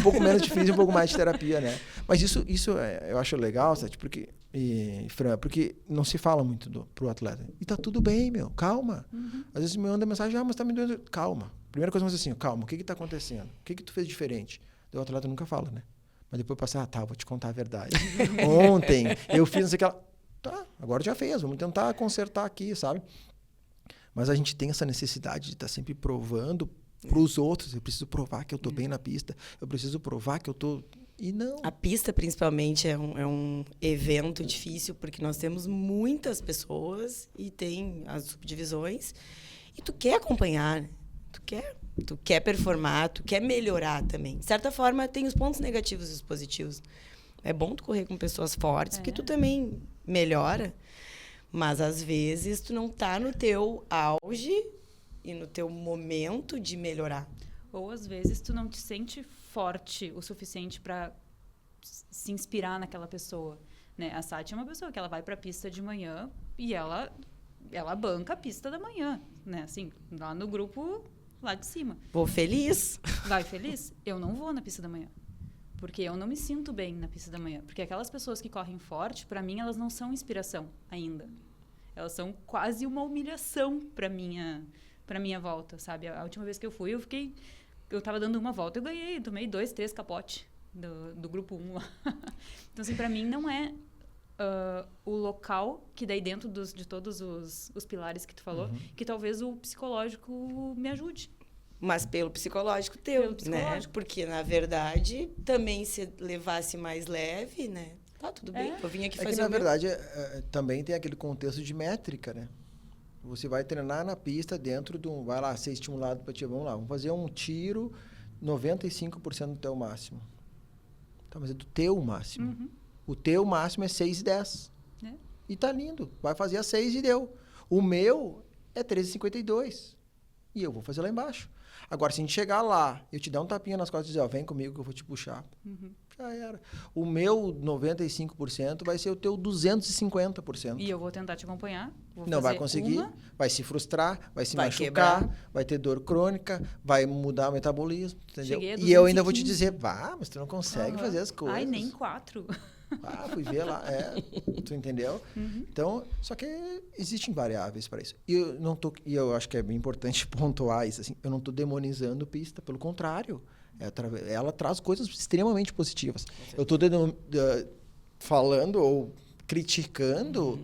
pouco menos difícil, um pouco mais de terapia, né? Mas isso eu acho legal, sabe? Fran, porque não se fala muito pro atleta. E tá tudo bem, meu, calma. Às vezes me manda mensagem, mas tá me doendo. Calma. Primeira coisa, mas assim, calma, o que tá acontecendo? O que tu fez diferente? Daí o atleta nunca fala, né? Mas depois passar, vou te contar a verdade. Ontem eu fiz não sei o que ela. Tá, agora já fez, vamos tentar consertar aqui, sabe? Mas a gente tem essa necessidade de estar sempre provando para os outros. Eu preciso provar que eu estou bem na pista. Eu preciso provar que eu estou... E não. A pista, principalmente, é um evento difícil, porque nós temos muitas pessoas e tem as subdivisões. E tu quer acompanhar, né? Tu quer performar, tu quer melhorar também. De certa forma, tem os pontos negativos e os positivos. É bom tu correr com pessoas fortes, porque tu também melhora. Mas, às vezes, tu não tá no teu auge e no teu momento de melhorar. Ou, às vezes, tu não te sente forte o suficiente para se inspirar naquela pessoa. Né? A Sati é uma pessoa que ela vai pra pista de manhã e ela banca a pista da manhã. Né? Assim, lá no grupo... lá de cima. Vou feliz. Vai feliz? Eu não vou na pista da manhã. Porque eu não me sinto bem na pista da manhã. Porque aquelas pessoas que correm forte, para mim, elas não são inspiração ainda. Elas são quase uma humilhação para minha volta, sabe? A última vez que eu fui, eu tava dando uma volta, eu ganhei, tomei 2, 3 capote do grupo 1 lá. Então, assim, para mim não é o local, que daí dentro de todos os pilares que tu falou, que talvez o psicológico me ajude. Mas pelo psicológico teu, Pelo psicológico. né? Porque, na verdade, também se levasse mais leve, né? Tá, tudo bem, eu vim aqui fazer que, na o meu. verdade, também tem aquele contexto de métrica, né? Você vai treinar na pista dentro de vai lá, ser estimulado para ti, vamos lá, vamos fazer um tiro 95% do teu máximo. Tá, mas é do teu máximo. O teu máximo é 6 e 10. E tá lindo. Vai fazer a 6 e deu. O meu é 13,52. E eu vou fazer lá embaixo. Agora, se a gente chegar lá, eu te dar um tapinha nas costas e dizer, ó, vem comigo que eu vou te puxar. Já era. O meu 95% vai ser o teu 250%. E eu vou tentar te acompanhar. Vou Não vai fazer conseguir, uma. vai se frustrar, vai se Vai machucar, quebrar. vai ter dor crônica, vai mudar o metabolismo, entendeu? Cheguei a E eu ainda vou te 215. dizer, mas tu não consegue Aham. fazer as coisas. Ai, nem 4. Fui ver lá, tu entendeu? Então, só que existem variáveis para isso. E eu acho que é bem importante pontuar isso, assim, eu não estou demonizando pista, pelo contrário, ela traz coisas extremamente positivas. Eu estou falando ou criticando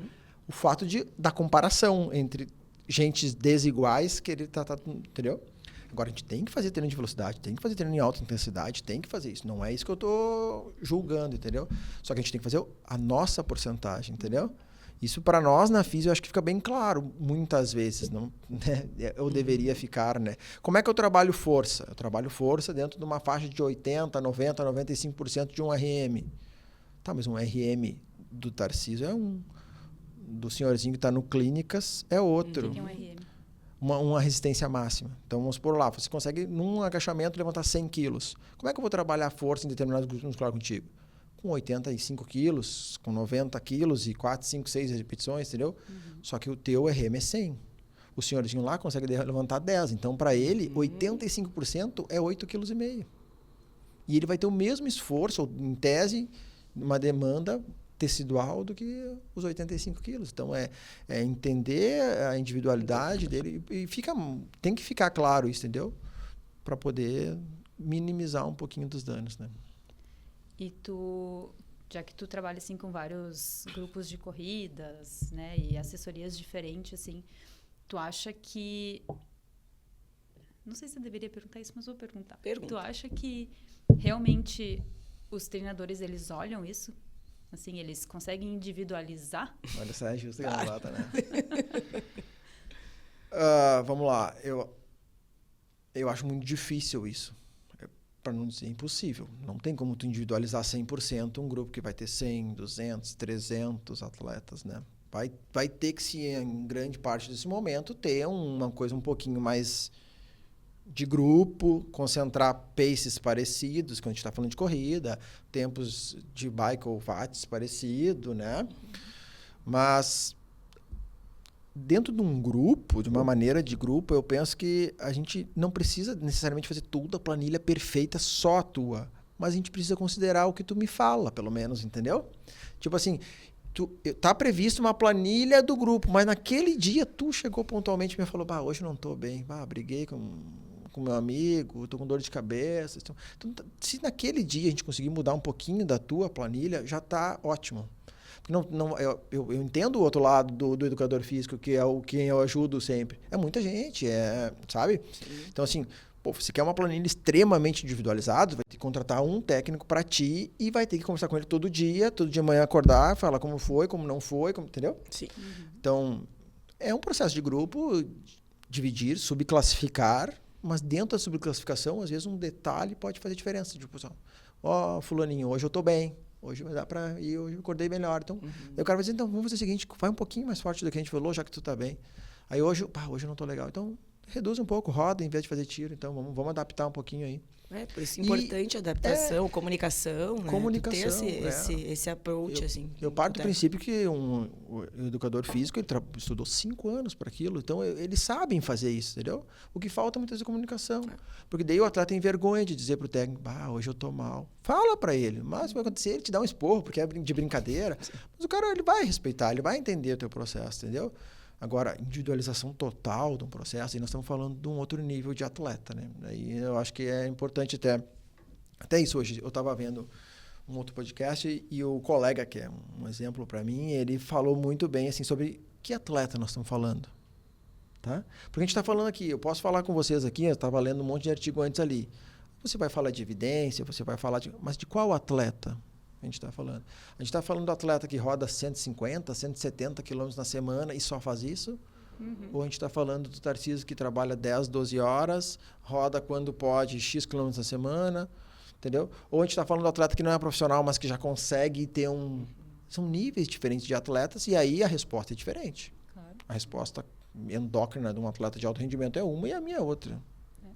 o fato da comparação entre gentes desiguais que ele entendeu? Agora, a gente tem que fazer treino de velocidade, tem que fazer treino em alta intensidade, tem que fazer isso. Não é isso que eu estou julgando, entendeu? Só que a gente tem que fazer a nossa porcentagem, entendeu? Isso para nós na física eu acho que fica bem claro, muitas vezes, não, né? Eu deveria ficar, né? Como é que eu trabalho força? Eu trabalho força dentro de uma faixa de 80, 90, 95% de um RM. Tá, mas um RM do Tarcísio é um, do senhorzinho que está no Clínicas é outro. O que é um RM? Uma resistência máxima. Então, vamos por lá, você consegue, num agachamento, levantar 100 quilos. Como é que eu vou trabalhar a força em determinado grupo muscular contigo? Com 85 quilos, com 90 quilos e 4, 5, 6 repetições, entendeu? Só que o teu RM é 100. O senhorzinho lá consegue levantar 10. Então, para ele, 85% é 8,5 kg. E ele vai ter o mesmo esforço, ou, em tese, uma demanda tecidual do que os 85 quilos. Então, é entender a individualidade dele e tem que ficar claro isso, entendeu? Para poder minimizar um pouquinho dos danos, né? E tu, já que tu trabalha assim com vários grupos de corridas, né, e assessorias diferentes, assim, tu acha que... Não sei se eu deveria perguntar isso, mas vou perguntar. Pergunta. Tu acha que realmente os treinadores, eles olham isso? Assim, eles conseguem individualizar? Olha, essa é justa gravata, né? Vamos lá. Eu acho muito difícil isso. Para não dizer impossível. Não tem como tu individualizar 100% um grupo que vai ter 100, 200, 300 atletas, né? Vai ter que, se em grande parte desse momento, ter uma coisa um pouquinho mais de grupo, concentrar paces parecidos, quando a gente está falando de corrida, tempos de bike ou watts parecido, né? Mas dentro de um grupo, de uma maneira de grupo, eu penso que a gente não precisa necessariamente fazer toda a planilha perfeita só a tua, mas a gente precisa considerar o que tu me fala, pelo menos, entendeu? Tipo assim, tá previsto uma planilha do grupo, mas naquele dia tu chegou pontualmente e me falou, hoje eu não tô bem, briguei com meu amigo, tô com dor de cabeça. Então, se naquele dia a gente conseguir mudar um pouquinho da tua planilha, já tá ótimo. Eu entendo o outro lado do educador físico, que é quem eu ajudo sempre. É muita gente, sabe? Sim. Então, assim, você quer uma planilha extremamente individualizada, vai ter que contratar um técnico para ti e vai ter que conversar com ele todo dia de manhã acordar, falar como foi, como não foi, entendeu? Sim. Então, é um processo de grupo, dividir, subclassificar, mas dentro da subclassificação, às vezes um detalhe pode fazer diferença. Tipo, fulaninho, hoje eu tô bem. Hoje vai dar para ir, hoje eu acordei melhor. Então, o cara vai dizer, então, vamos fazer o seguinte, vai um pouquinho mais forte do que a gente falou, já que tu tá bem. Aí hoje eu não tô legal. Então, reduz um pouco, roda em vez de fazer tiro. Então, vamos adaptar um pouquinho aí. Por isso é importante a adaptação, comunicação, né? Comunicação. Ter esse approach, assim. Eu parto do princípio que o educador físico, ele estudou 5 anos para aquilo, então eles sabem fazer isso, entendeu? O que falta muitas vezes é comunicação. Porque daí o atleta tem vergonha de dizer pro técnico, hoje eu tô mal. Fala para ele, mas vai acontecer, ele te dá um esporro, porque é de brincadeira. Mas o cara, ele vai respeitar, ele vai entender o teu processo, entendeu? Agora, individualização total de um processo, e nós estamos falando de um outro nível de atleta, né? Aí eu acho que é importante até isso hoje. Eu estava vendo um outro podcast e o colega, que é um exemplo para mim, ele falou muito bem assim, sobre que atleta nós estamos falando. Tá? Porque a gente está falando aqui, eu posso falar com vocês aqui, eu estava lendo um monte de artigo antes ali. Você vai falar de evidência, você vai falar mas de qual atleta a gente está falando? A gente está falando do atleta que roda 150, 170 quilômetros na semana e só faz isso? Ou a gente está falando do Tarcísio que trabalha 10, 12 horas, roda quando pode X quilômetros na semana, entendeu? Ou a gente está falando do atleta que não é profissional, mas que já consegue ter São níveis diferentes de atletas e aí a resposta é diferente. Claro. A resposta endócrina de um atleta de alto rendimento é uma e a minha é outra.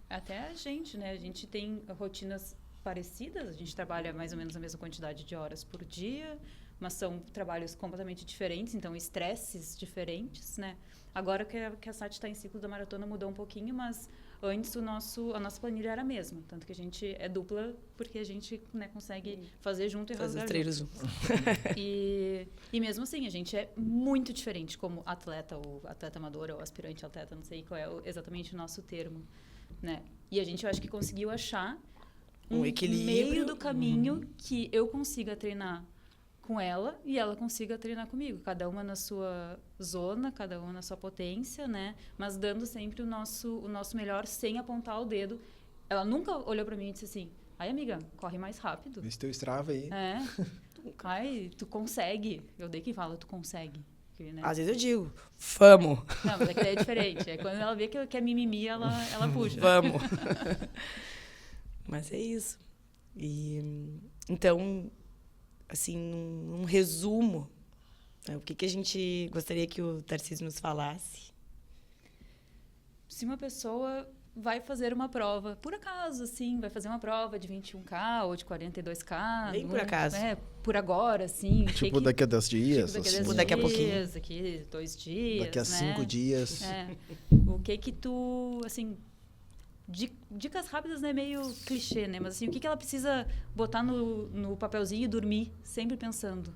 Até a gente, né? A gente tem rotinas parecidas, a gente trabalha mais ou menos a mesma quantidade de horas por dia, mas são trabalhos completamente diferentes, então estresses diferentes, né? Agora que a Sati está em ciclo da maratona mudou um pouquinho, mas antes a nossa planilha era a mesma, tanto que a gente é dupla porque a gente, né, consegue fazer junto e Fazer rasgar treinos junto. juntos. E mesmo assim, a gente é muito diferente como atleta, ou atleta amador, ou aspirante atleta, não sei qual é exatamente o nosso termo, né? E a gente, eu acho que conseguiu achar Um equilíbrio. meio do caminho que eu consiga treinar com ela e ela consiga treinar comigo. Cada uma na sua zona, cada uma na sua potência, né? Mas dando sempre o nosso melhor sem apontar o dedo. Ela nunca olhou pra mim e disse assim, ai, amiga, corre mais rápido. Esse teu Strava aí. É. Ai, tu consegue. Eu dei quem fala, tu consegue. Porque, né? Às vezes eu digo, vamos. Não, mas é que daí é diferente. É quando ela vê que é mimimi, ela puxa. Vamos. Mas é isso. E, então, assim, num resumo, né, o que a gente gostaria que o Tarcísio nos falasse? Se uma pessoa vai fazer uma prova, por acaso, assim, vai fazer uma prova de 21K ou de 42K. Bem por acaso. Por agora, assim. Tipo daqui a 10 dias. Tipo daqui a assim. 10 daqui a dias, pouquinho. daqui 2 dias, Daqui a né? 5 dias. É. O que tu, assim, dicas rápidas, né, meio clichê, né? Mas assim, o que ela precisa botar no papelzinho e dormir, sempre pensando?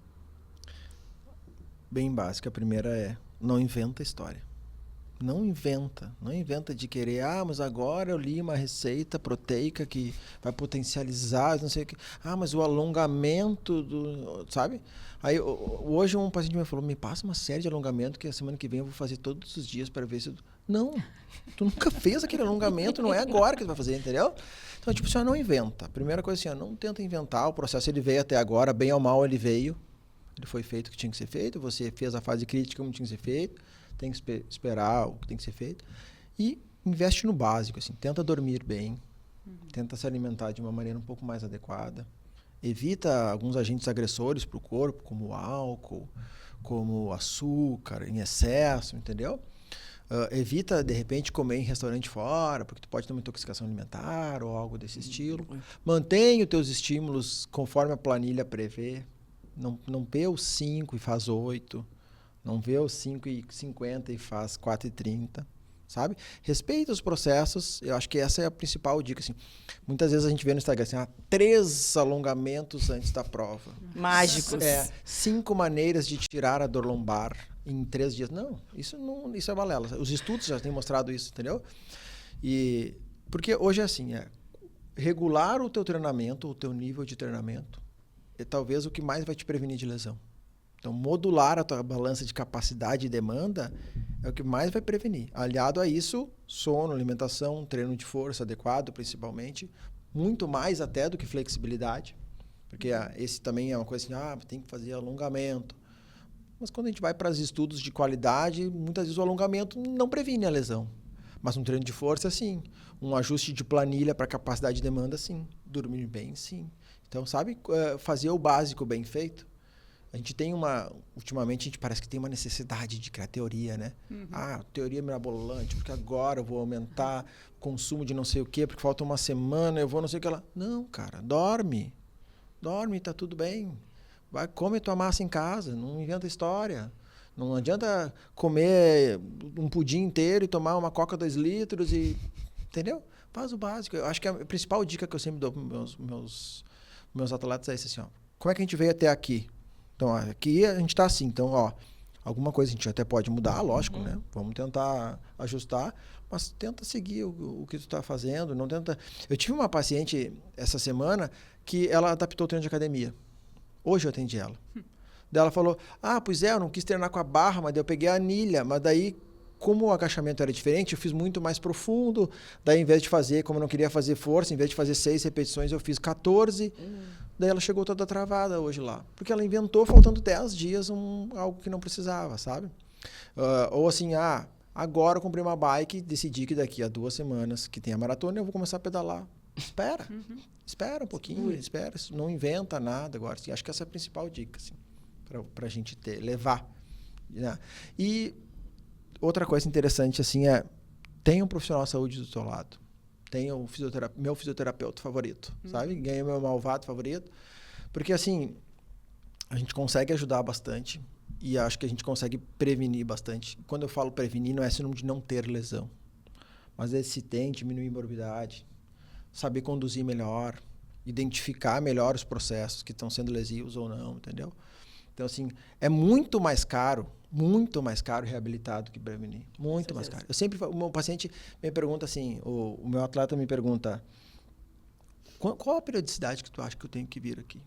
Bem básica. A primeira é, não inventa história. Não inventa de querer, mas agora eu li uma receita proteica que vai potencializar, não sei o que. Mas o alongamento sabe? Aí hoje um paciente me falou, me passa uma série de alongamento que a semana que vem eu vou fazer todos os dias para ver se... Não, tu nunca fez aquele alongamento, não é agora que tu vai fazer, entendeu? Então, tipo assim, não inventa. Primeira coisa assim, não tenta inventar, o processo ele veio até agora, bem ou mal ele veio. Ele foi feito o que tinha que ser feito, você fez a fase crítica como tinha que ser feito. Tem que esperar o que tem que ser feito. E investe no básico, assim. Tenta dormir bem. Tenta se alimentar de uma maneira um pouco mais adequada. Evita alguns agentes agressores para o corpo, como o álcool, como o açúcar em excesso, entendeu? Evita, de repente, comer em restaurante fora, porque tu pode ter uma intoxicação alimentar ou algo desse estilo. Mantenha os teus estímulos conforme a planilha prevê. Não vê os 5 e faz 8. Não vê os 5,50 e faz 4,30, sabe? Respeita os processos. Eu acho que essa é a principal dica. Assim. Muitas vezes a gente vê no Instagram assim, 3 alongamentos antes da prova. Mágicos. 5 maneiras de tirar a dor lombar em 3 dias. Não, isso é balela. Os estudos já têm mostrado isso, entendeu? Porque hoje é assim, regular o teu treinamento, o teu nível de treinamento, é talvez o que mais vai te prevenir de lesão. Então, modular a tua balança de capacidade e demanda é o que mais vai prevenir. Aliado a isso, sono, alimentação, treino de força adequado, principalmente. Muito mais até do que flexibilidade. Porque esse também é uma coisa assim, tem que fazer alongamento. Mas quando a gente vai para os estudos de qualidade, muitas vezes o alongamento não previne a lesão. Mas um treino de força, sim. Um ajuste de planilha para capacidade de demanda, sim. Dormir bem, sim. Então, sabe, fazer o básico bem feito. A gente tem ultimamente a gente parece que tem uma necessidade de criar teoria, né? Teoria mirabolante, porque agora eu vou aumentar o consumo de não sei o quê, porque falta uma semana, eu vou não sei o que lá. Não, cara, dorme, tá tudo bem. Vai, come tua massa em casa, não inventa história. Não adianta comer um pudim inteiro e tomar uma coca 2 litros entendeu? Faz o básico. Eu acho que a principal dica que eu sempre dou para meus atletas é esse assim, como é que a gente veio até aqui? Então, aqui a gente está assim. Então, alguma coisa a gente até pode mudar, lógico, né? Vamos tentar ajustar, mas tenta seguir o que tu está fazendo. Não tenta... Eu tive uma paciente essa semana que ela adaptou o treino de academia. Hoje eu atendi ela. Daí ela falou, pois eu não quis treinar com a barra, mas daí eu peguei a anilha. Mas daí, como o agachamento era diferente, eu fiz muito mais profundo. Daí, em vez de fazer, como eu não queria fazer força, em vez de fazer 6 repetições, eu fiz 14. Daí ela chegou toda travada hoje lá. Porque ela inventou, faltando 10 dias, algo que não precisava, sabe? Ou assim, agora eu comprei uma bike, decidi que daqui a 2 semanas que tem a maratona, eu vou começar a pedalar. Espera um pouquinho, espera. Não inventa nada agora. Assim, acho que essa é a principal dica. Assim. para a gente levar. Né? E outra coisa interessante assim tenha um profissional de saúde do seu lado. Tenha meu fisioterapeuta favorito, sabe? Ganhei meu malvado favorito. Porque assim, a gente consegue ajudar bastante e acho que a gente consegue prevenir bastante. Quando eu falo prevenir, não é sinônimo de não ter lesão. Mas se tem, diminuir a morbidade, saber conduzir melhor, identificar melhor os processos que estão sendo lesivos ou não, entendeu? Então, assim, é muito mais caro reabilitar do que prevenir. Muito mais caro. Eu sempre, o meu paciente me pergunta assim, o meu atleta me pergunta, qual a periodicidade que tu acha que eu tenho que vir aqui?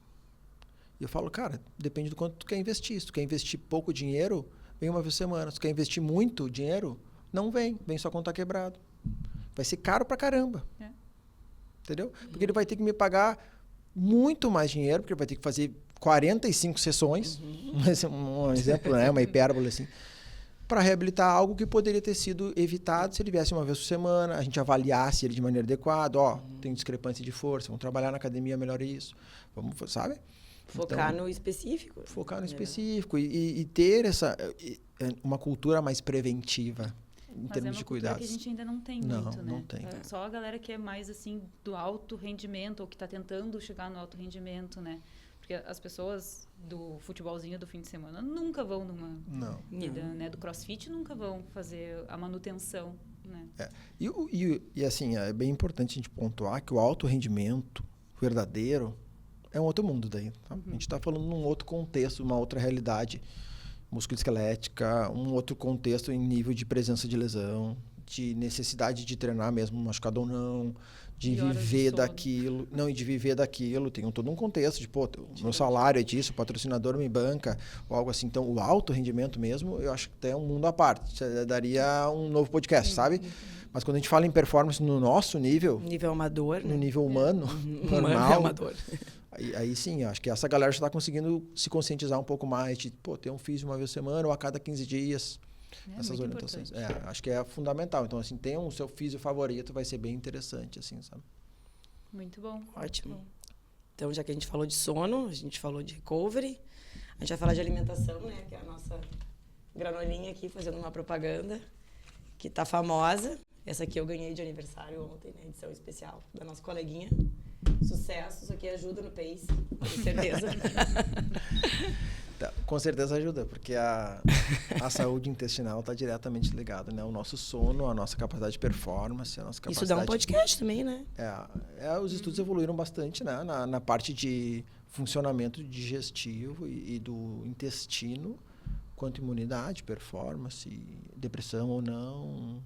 E eu falo, cara, depende do quanto tu quer investir. Se tu quer investir pouco dinheiro, vem uma vez por semana. Se tu quer investir muito dinheiro, não vem só quando tá quebrado. Vai ser caro pra caramba. Entendeu? Porque ele vai ter que me pagar muito mais dinheiro, porque ele vai ter que fazer 45 sessões, um exemplo, né? Uma hipérbole assim, para reabilitar algo que poderia ter sido evitado se ele viesse uma vez por semana, a gente avaliasse ele de maneira adequada, tem discrepância de força, vamos trabalhar na academia, melhor isso, vamos, sabe? Focar no específico. Focar no específico e ter uma cultura mais preventiva em termos de cuidados. Mas é uma cultura que a gente ainda não tem muito, né? Não tem. Só a galera que é mais assim do alto rendimento ou que está tentando chegar no alto rendimento, né? Porque as pessoas do futebolzinho do fim de semana nunca vão numa ida, né? Do crossfit nunca vão fazer a manutenção, né? E assim, é bem importante a gente pontuar que o alto rendimento verdadeiro é um outro mundo daí. Tá? A gente está falando num outro contexto, uma outra realidade musculoesquelética, um outro contexto em nível de presença de lesão, de necessidade de treinar mesmo machucado ou não, de viver daquilo. Não, e de viver daquilo. Tem todo um contexto de, meu salário é disso, o patrocinador me banca, ou algo assim. Então, o alto rendimento mesmo, eu acho que é um mundo à parte. Daria um novo podcast, sabe? Mas quando a gente fala em performance no nosso nível... Nível amador, no né? nível humano, normal... amador. Aí sim, acho que essa galera já está conseguindo se conscientizar um pouco mais de, ter um físio uma vez por semana ou a cada 15 dias. Essas orientações. Acho que é fundamental. Então, assim, tem um seu físio favorito, vai ser bem interessante, assim, sabe? Muito bom. Ótimo. Muito bom. Então, já que a gente falou de sono, a gente falou de recovery, a gente vai falar de alimentação, né? Que é a nossa granolinha aqui, fazendo uma propaganda, que tá famosa. Essa aqui eu ganhei de aniversário ontem, né? Edição especial da nossa coleguinha. Sucesso, isso aqui ajuda no pace, com certeza. Com certeza ajuda, porque a saúde intestinal está diretamente ligada, né? O nosso sono, a nossa capacidade de performance, a nossa capacidade... Isso dá um podcast também, né? Os estudos evoluíram bastante, né? Na parte de funcionamento digestivo e do intestino, quanto imunidade, performance, depressão ou não,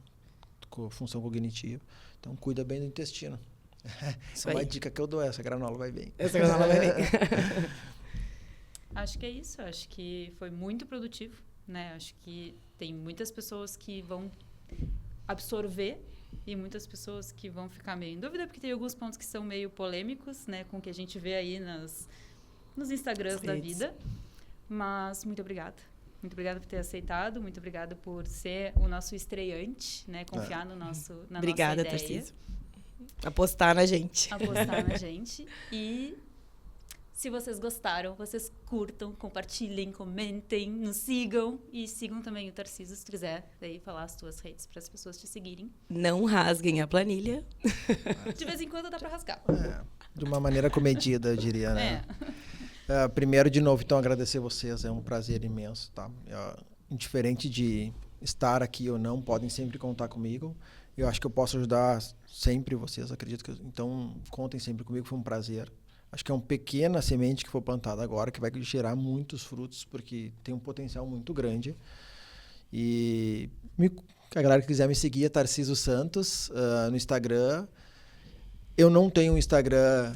função cognitiva. Então, cuida bem do intestino. É uma dica que eu dou, essa granola vai bem. Essa granola vai bem. Acho que é isso, acho que foi muito produtivo, né? Acho que tem muitas pessoas que vão absorver e muitas pessoas que vão ficar meio em dúvida, porque tem alguns pontos que são meio polêmicos, né? Com o que a gente vê aí nos Instagrams da vida. Mas muito obrigada. Muito obrigada por ter aceitado, muito obrigada por ser o nosso estreante, né? Confiar na nossa ideia. Tarcísio. Apostar na gente. E se vocês gostaram, vocês curtam, compartilhem, comentem, nos sigam e sigam também o Tarcísio, se quiser daí falar as tuas redes para as pessoas te seguirem. Não rasguem a planilha. De vez em quando dá para rasgar. De uma maneira comedida, eu diria, né? Primeiro, de novo, então, agradecer vocês, é um prazer imenso, tá? Indiferente de estar aqui ou não, podem sempre contar comigo. Eu acho que eu posso ajudar sempre vocês, acredito que... Então, contem sempre comigo, foi um prazer. Acho que é uma pequena semente que foi plantada agora, que vai gerar muitos frutos, porque tem um potencial muito grande. E a galera que quiser me seguir é Tarcísio Santos, no Instagram. Eu não tenho um Instagram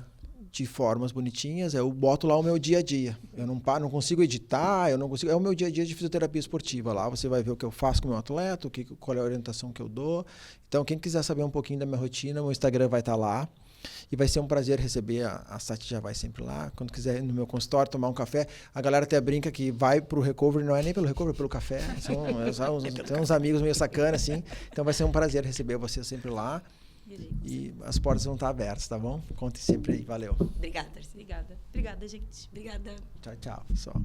de formas bonitinhas, eu boto lá o meu dia a dia. Eu não consigo editar, é o meu dia a dia de fisioterapia esportiva. Lá você vai ver o que eu faço com o meu atleta, qual é a orientação que eu dou. Então, quem quiser saber um pouquinho da minha rotina, meu Instagram vai estar lá. E vai ser um prazer receber, a Sati já vai sempre lá. Quando quiser ir no meu consultório, tomar um café. A galera até brinca que vai pro recovery, não é nem pelo recovery, é pelo café. Tem uns amigos meio sacanas, assim. Então vai ser um prazer receber você sempre lá. E as portas vão estar abertas, tá bom? Contem sempre aí. Valeu. Obrigada, Tarcísio. Obrigada. Obrigada, gente. Obrigada. Tchau, tchau, pessoal.